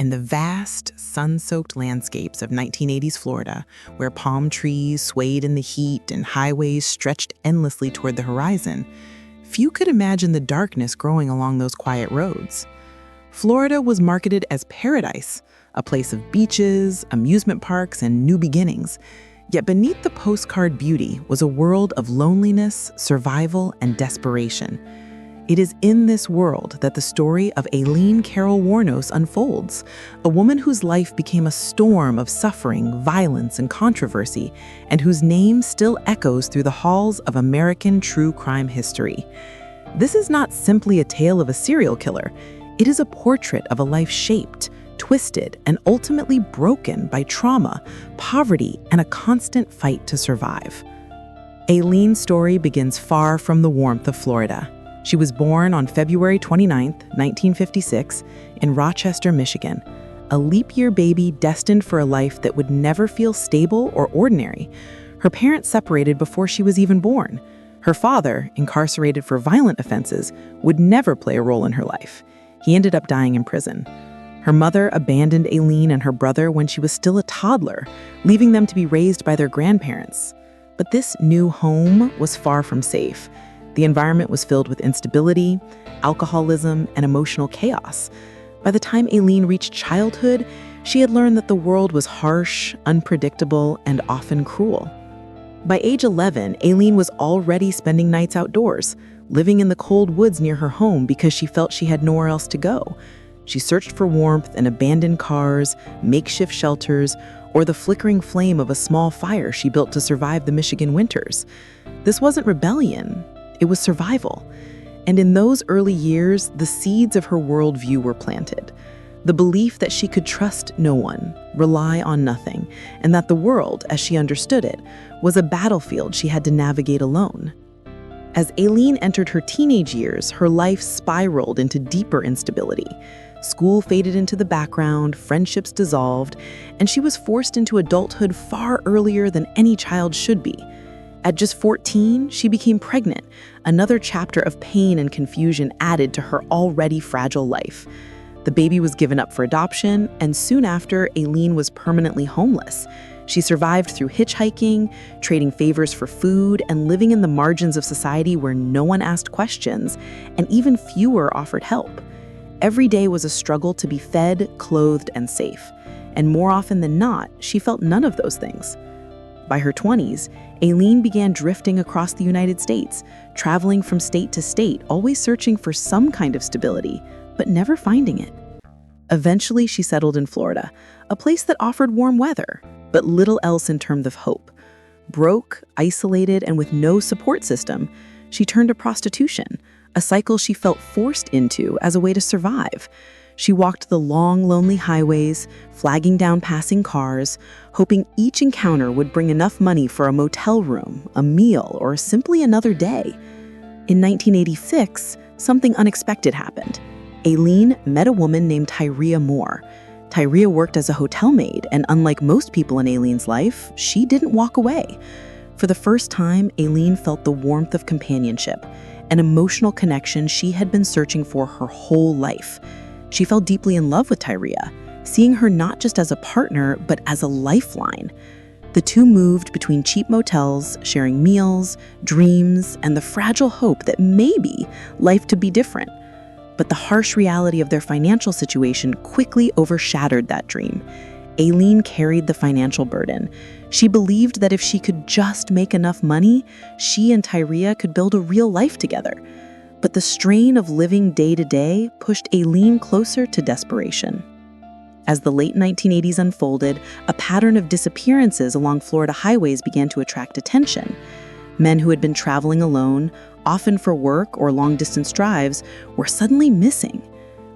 in the vast, sun-soaked landscapes of 1980s Florida, where palm trees swayed in the heat and highways stretched endlessly toward the horizon, few could imagine the darkness growing along those quiet roads. Florida was marketed as paradise, a place of beaches, amusement parks, and new beginnings. Yet beneath the postcard beauty was a world of loneliness, survival, and desperation. It is in this world that the story of Aileen Carol Wuornos unfolds, a woman whose life became a storm of suffering, violence, and controversy, and whose name still echoes through the halls of American true crime history. This is not simply a tale of a serial killer. It is a portrait of a life shaped, twisted, and ultimately broken by trauma, poverty, and a constant fight to survive. Aileen's story begins far from the warmth of Florida. She was born on February 29, 1956, in Rochester, Michigan, a leap year baby destined for a life that would never feel stable or ordinary. Her parents separated before she was even born. Her father, incarcerated for violent offenses, would never play a role in her life. He ended up dying in prison. Her mother abandoned Aileen and her brother when she was still a toddler, leaving them to be raised by their grandparents. But this new home was far from safe. The environment was filled with instability, alcoholism, and emotional chaos. By the time Aileen reached childhood, she had learned that the world was harsh, unpredictable, and often cruel. By age 11, Aileen was already spending nights outdoors, living in the cold woods near her home because she felt she had nowhere else to go. She searched for warmth in abandoned cars, makeshift shelters, or the flickering flame of a small fire she built to survive the Michigan winters. This wasn't rebellion. It was survival. And in those early years, the seeds of her worldview were planted. The belief that she could trust no one, rely on nothing, and that the world, as she understood it, was a battlefield she had to navigate alone. As Aileen entered her teenage years, her life spiraled into deeper instability. School faded into the background, friendships dissolved, and she was forced into adulthood far earlier than any child should be. At just 14, she became pregnant, another chapter of pain and confusion added to her already fragile life. The baby was given up for adoption, and soon after, Aileen was permanently homeless. She survived through hitchhiking, trading favors for food, and living in the margins of society where no one asked questions, and even fewer offered help. Every day was a struggle to be fed, clothed, and safe. And more often than not, she felt none of those things. By her 20s, Aileen began drifting across the United States, traveling from state to state, always searching for some kind of stability, but never finding it. Eventually, she settled in Florida, a place that offered warm weather, but little else in terms of hope. Broke, isolated, and with no support system, she turned to prostitution, a cycle she felt forced into as a way to survive. She walked the long, lonely highways, flagging down passing cars, hoping each encounter would bring enough money for a motel room, a meal, or simply another day. In 1986, something unexpected happened. Aileen met a woman named Tyria Moore. Tyria worked as a hotel maid, and unlike most people in Aileen's life, she didn't walk away. For the first time, Aileen felt the warmth of companionship, an emotional connection she had been searching for her whole life. She fell deeply in love with Tyria, seeing her not just as a partner, but as a lifeline. The two moved between cheap motels, sharing meals, dreams, and the fragile hope that maybe life could be different. But the harsh reality of their financial situation quickly overshadowed that dream. Aileen carried the financial burden. She believed that if she could just make enough money, she and Tyria could build a real life together. But the strain of living day to day pushed Aileen closer to desperation. As the late 1980s unfolded, a pattern of disappearances along Florida highways began to attract attention. Men who had been traveling alone, often for work or long-distance drives, were suddenly missing.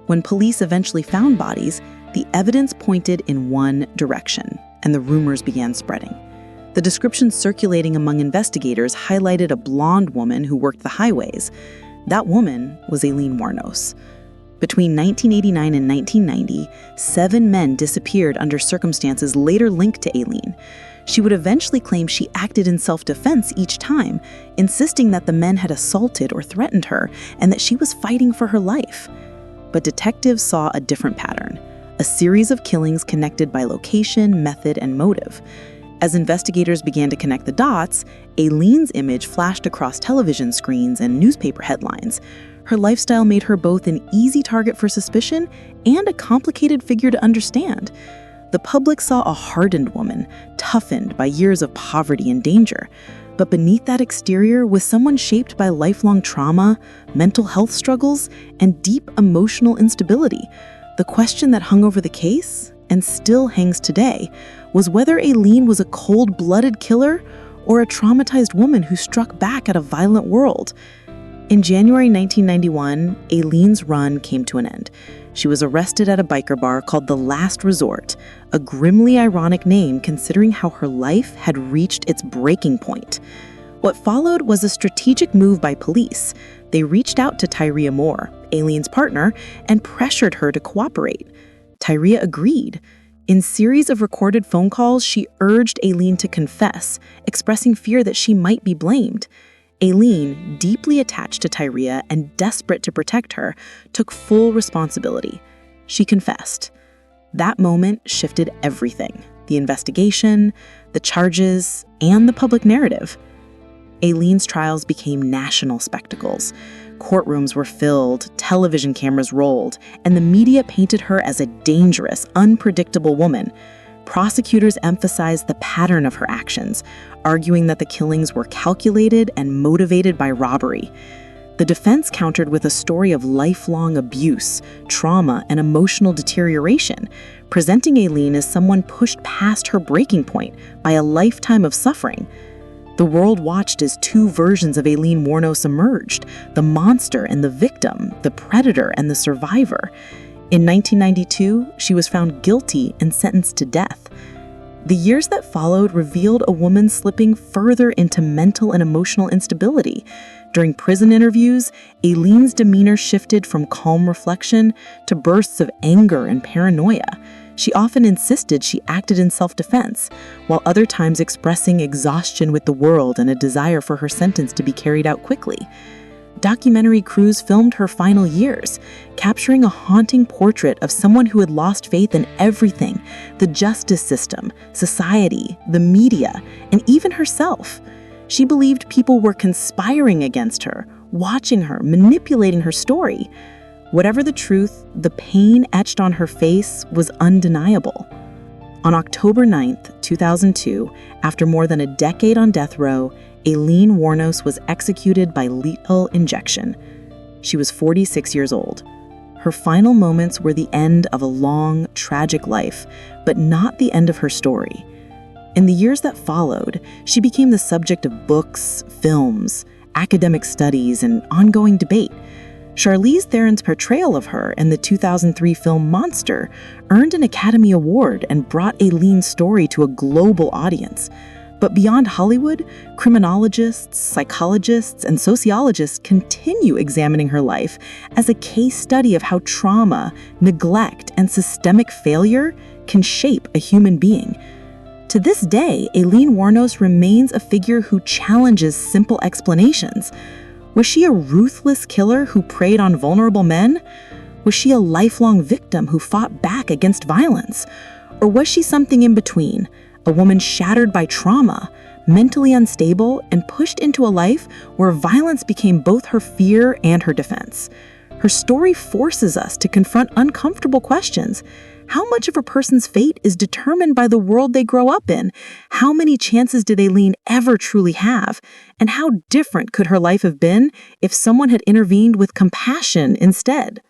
When police eventually found bodies, the evidence pointed in one direction, and the rumors began spreading. The descriptions circulating among investigators highlighted a blonde woman who worked the highways. That woman was Aileen Wuornos. Between 1989 and 1990, 7 men disappeared under circumstances later linked to Aileen. She would eventually claim she acted in self-defense each time, insisting that the men had assaulted or threatened her and that she was fighting for her life. But detectives saw a different pattern. a series of killings connected by location, method, and motive. As investigators began to connect the dots, Aileen's image flashed across television screens and newspaper headlines. Her lifestyle made her both an easy target for suspicion and a complicated figure to understand. The public saw a hardened woman, toughened by years of poverty and danger. But beneath that exterior was someone shaped by lifelong trauma, mental health struggles, and deep emotional instability. The question that hung over the case, and still hangs today, was whether Aileen was a cold-blooded killer or a traumatized woman who struck back at a violent world. In January 1991, Aileen's run came to an end. She was arrested at a biker bar called The Last Resort, a grimly ironic name considering how her life had reached its breaking point. What followed was a strategic move by police. They reached out to Tyria Moore, Aileen's partner, and pressured her to cooperate. Tyria agreed. In series of recorded phone calls, she urged Aileen to confess, expressing fear that she might be blamed. Aileen, deeply attached to Tyria and desperate to protect her, took full responsibility. She confessed. That moment shifted everything: the investigation, the charges, and the public narrative. Aileen's trials became national spectacles. Courtrooms were filled, television cameras rolled, and the media painted her as a dangerous, unpredictable woman. Prosecutors emphasized the pattern of her actions, arguing that the killings were calculated and motivated by robbery. The defense countered with a story of lifelong abuse, trauma, and emotional deterioration, presenting Aileen as someone pushed past her breaking point by a lifetime of suffering. The world watched as two versions of Aileen Wuornos emerged: the monster and the victim, the predator and the survivor. In 1992, she was found guilty and sentenced to death. The years that followed revealed a woman slipping further into mental and emotional instability. During prison interviews, Aileen's demeanor shifted from calm reflection to bursts of anger and paranoia. She often insisted she acted in self-defense, while other times expressing exhaustion with the world and a desire for her sentence to be carried out quickly. Documentary crews filmed her final years, capturing a haunting portrait of someone who had lost faith in everything: the justice system, society, the media, and even herself. She believed people were conspiring against her, watching her, manipulating her story. Whatever the truth, the pain etched on her face was undeniable. On October 9th, 2002, after more than a decade on death row, Aileen Wuornos was executed by lethal injection. She was 46 years old. Her final moments were the end of a long, tragic life, but not the end of her story. In the years that followed, she became the subject of books, films, academic studies, and ongoing debate. Charlize Theron's portrayal of her in the 2003 film Monster earned an Academy Award and brought Aileen's story to a global audience. But beyond Hollywood, criminologists, psychologists, and sociologists continue examining her life as a case study of how trauma, neglect, and systemic failure can shape a human being. To this day, Aileen Wuornos remains a figure who challenges simple explanations. Was she a ruthless killer who preyed on vulnerable men? Was she a lifelong victim who fought back against violence? Or was she something in between? A woman shattered by trauma, mentally unstable, and pushed into a life where violence became both her fear and her defense. Her story forces us to confront uncomfortable questions. How much of a person's fate is determined by the world they grow up in? How many chances did Aileen ever truly have? And how different could her life have been if someone had intervened with compassion instead?